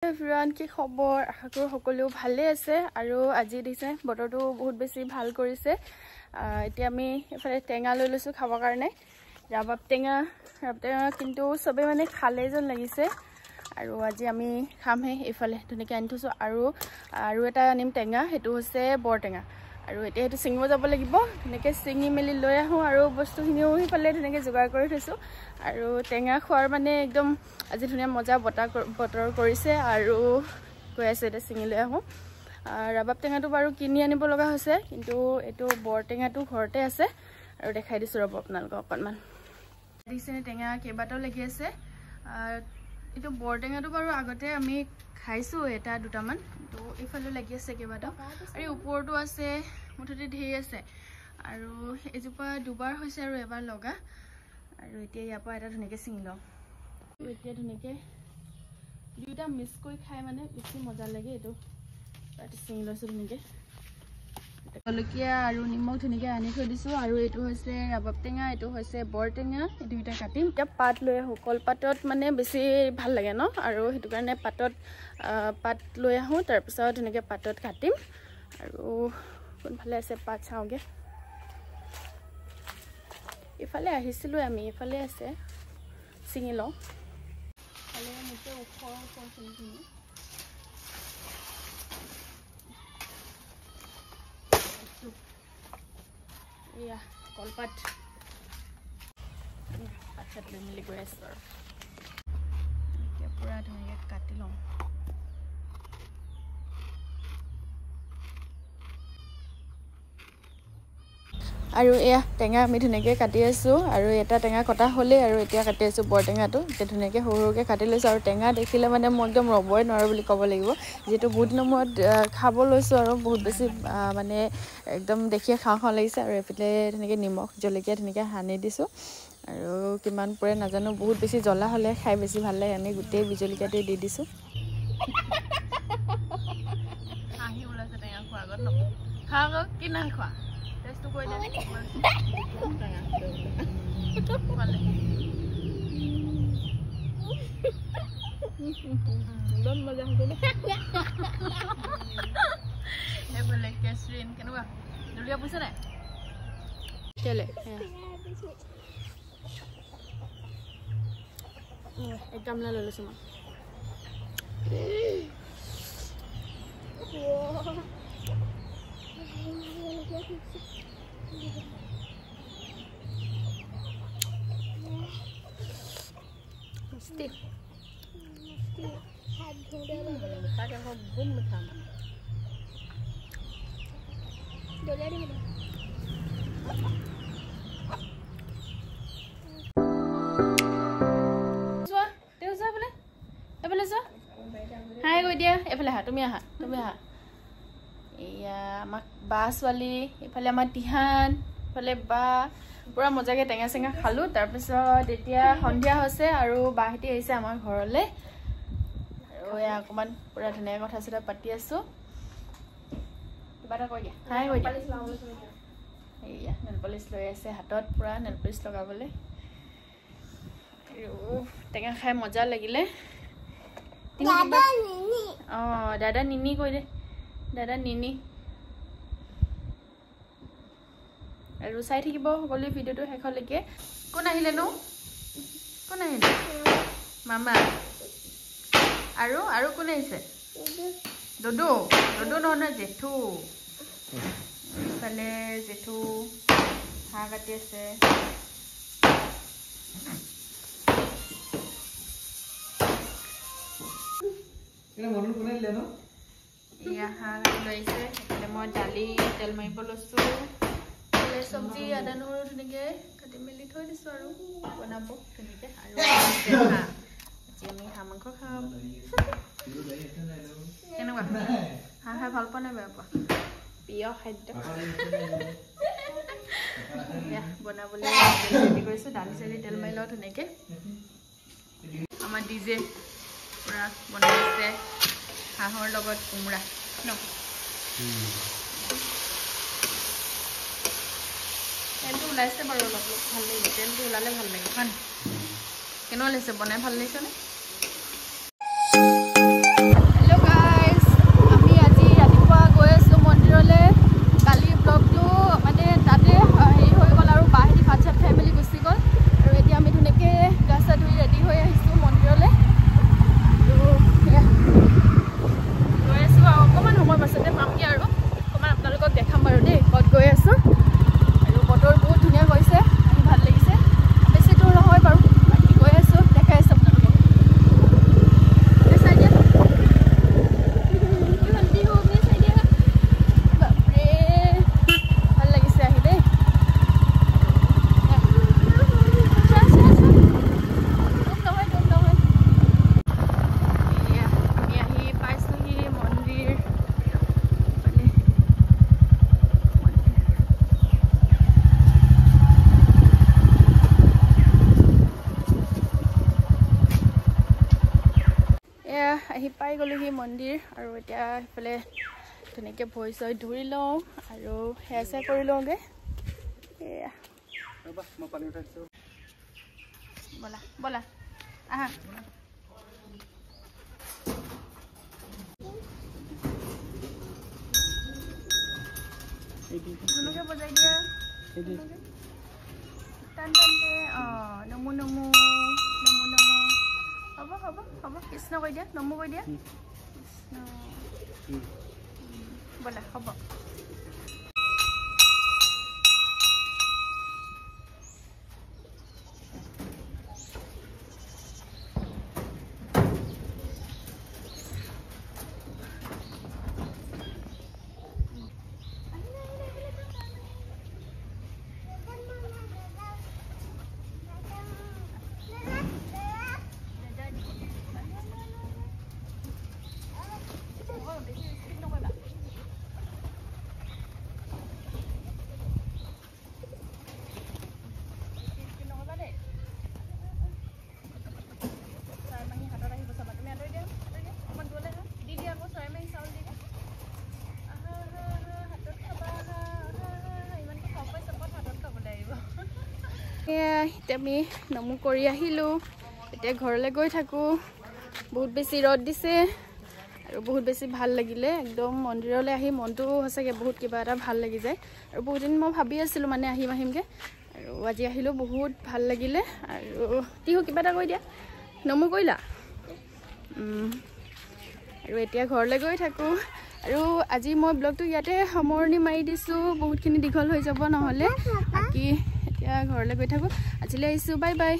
Everyone কি খবৰ আশা কৰো সকলো ভালে আছে আৰু আজি দিছে বতৰটো বহুত বেছি ভাল কৰিছে এতিয়া আমি এফালে টেঙা লৈ লৈছো খাবৰ কাৰণে ৰাবাব টেঙা কিন্তু সবে মানে খালে যেন লাগিছে আৰু আজি আমি খামহে এফালে ধুনিকে আনি থৈছো আৰু এটা আনিম টেঙা হেতু হৈছে বৰ টেঙা আৰু এতিয়া হেতু সিঙিব যাব লাগিব ধুনিকে সিঙি মেলি লৈ আহো আৰু বস্তুখিনিও ইফালে ধুনিকে যোগাৰ কৰি থৈছো আৰু টেঙা খোৱাৰ মানে একদম আজি ধুনিয়া মজা বতৰ কৰিছে আৰু কৈ আছে এটা সিঙি লৈ আহো ৰাবাব টেঙাটো বাৰু কিনি আনিব লগা হৈছে কিন্তু এটো বৰ টেঙাটো ঘৰতে আছে আৰু দেখাই দিছো ৰব আপোনালোকক অকনমান দিছে টেঙা কেবাটাও লাগি আছে এটো বৰ টেঙাটো বাৰু আগতে আমি খাইছো এটা দুটামান তো ইফালে লাগি আছে কেবাটাও আৰু ওপৰটো আছে মুঠতে ধেই আছে আৰু এজোপা দুবাৰ হৈছে আৰু এবাৰ লগা আৰু এতিয়া ইয়াৰ পৰা এটা ধুনিকে সিঙি লওঁ এতিয়া ধুনিকে দুটা মিক্স কৰি খাই মানে বেছি মজা লাগে এটো তাতে সিঙি লৈছো ধুনিকে কলকিয়া আৰু নিমখ ধুনিকে আনি থৈ দিছো আৰু এটো হৈছে ৰাবাব টেঙা এটো হৈছে বৰ টেঙা এই দুইটা কাটিম এতিয়া পাত লৈ আহো কলপাতত মানে বেছি ভাল লাগে ন আৰু হেতু কাৰণে পাত লৈ আহো তাৰ পিছত ধুনিকে পাতত কাটিম আৰু কোন ভালে আছে পাত চাওগে ইফালে আহিছিলো আমি ইফালে আছে সিঙি লওঁ খালে মুতে ওখৰ সিঙি ইয়া কলপাত পাছত লৈ মিলি গৈ আছো আৰু এতিয়া পুৰা ধুনীয়াকৈ কাটি লওঁ আৰু এয়া টেঙা আমি ধুনীয়াকৈ কাটি আছো আৰু এটা টেঙা কটা হ'লে আৰু এতিয়া কাটি আছো বৰ টেঙাটো এতিয়া ধুনীয়াকৈ সৰুকৈ কাটি লৈছো আৰু টেঙা দেখিলে মানে মই একদম ৰবই নোৱাৰো বুলি ক'ব লাগিব যেটো বহুত দিনৰ মূৰত খাব লৈছো আৰু বহুত বেছি মানে একদম দেখিয়ে খাওঁ লাগিছে আৰু এফালে ধুনীয়াকৈ নিমখ জলকীয়া ধুনীয়াকৈ সানি দিছো আৰু কিমান পৰে নাজানো বহুত বেছি জ্বলা হ'লে খাই বেছি ভাল লাগে আমি গোটেই বিজলকীয়াতে দি দিছো আহি ওলাইছে টেঙা খোৱা আগত ন খাও কি না খোৱা টেষ্টটো কৈ দে একদম মজা হৈছে এফালে কেচৰিন কেনেকুৱা জলকীয়া পুইছে নাই চলে এক গামলা লৈ লৈছো মই Stick. Had to do it. I don't have boom come. Do let it. So, do so bole. Ebole so. Hi go dia. Ebole ha. Tumi ha. Iya, mak baswali. Ebole ama tihan. Ebole ba. পুরা মজাকে টেঙা চেঙা খালো তাৰ পিছত এতিয়া সন্ধিয়া হৈছে আৰু বাহিতি আহিছে আমাৰ ঘৰলে আৰু এয়া অকমান পুৰা ধুনীয়া কথা চৰা পাতি আছো কিবা এটা কৈ দিয়া হাই কৈ দিয়া এইয়া নেল পলিশ লৈ আছে হাতত পুৰা নেল পলিশ লগাবলে আৰু টেঙা খাই মজা লাগিলে দাদা নিনি কৈ দে দাদা নিনি আৰু চাই থাকিব সকলো ভিডিওটো শেষলৈকে কোন আহিলে নো কোন আহিলে মামা আৰু কোন আহিছে দদু নহয় জেঠু ইফালে জেঠু হাঁহ কাটি আছে এয়া হাঁহ কাটি লৈ আহিছে সেইফালে মই দালি তেল মাৰিব লৈছো সবজি আদা নহৰু ধুনীয়াকৈ কাটি মেলি থৈ দিছো আৰু বনাব ধুনীয়াকৈ আৰু আজি আমি হাঁহ মাংস খাম কেনেকুৱা হাঁহ খাই ভাল পোৱা নাই বেয়া পোৱা প্ৰিয় খাদ্য বনাবলৈ ৰেডি কৰিছোঁ দালি চালি তেল মাৰি লওঁ ধুনীয়াকৈ আমাৰ ডিজে পূৰা বনাইছে হাঁহৰ লগত কোমোৰা ন তেলটো ওলাইছে বাৰু অলপ ভাল লাগে তেলটো ওলালে ভাল লাগে হয় কেনেকুৱা লাগিছে বনাই ভাল লাগিছে নে পাই গ'লোহি মন্দিৰ আৰু এতিয়া ইফালে ধুনীয়াকৈ ভৰি চৰি ধুই লওঁ আৰু সেয়া চেয়া কৰি লওঁগৈ এয়া ব'লা ব'লা আহা ধুনুকে বজাই দিয়া টান টানকে নমো নমো নমো নমো হ'ব হ'ব হ'ব কৃষ্ণ কৈ দিয়া নমো কৈ দিয়া কৃষ্ণ ব'লা হ'ব এতিয়া আমি নমো কৰি আহিলোঁ এতিয়া ঘৰলৈ গৈ থাকোঁ বহুত বেছি ৰ'দ দিছে আৰু বহুত বেছি ভাল লাগিলে একদম মন্দিৰলৈ আহি মনটো সঁচাকৈ বহুত কিবা এটা ভাল লাগি যায় আৰু বহুত দিন মই ভাবি আছিলোঁ মানে আহিমগৈ আৰু আজি আহিলোঁ বহুত ভাল লাগিলে আৰু টিহু কিবা এটা কৈ দিয়া নমো কৰিলা আৰু এতিয়া ঘৰলৈ গৈ থাকোঁ আৰু আজি মই ব্লগটো ইয়াতে সামৰণি মাৰি দিছোঁ বহুতখিনি দীঘল হৈ যাব নহ'লে বাকী এতিয়া ঘৰলৈ গৈ থাকোঁ আজিলৈ আহিছোঁ বাই বাই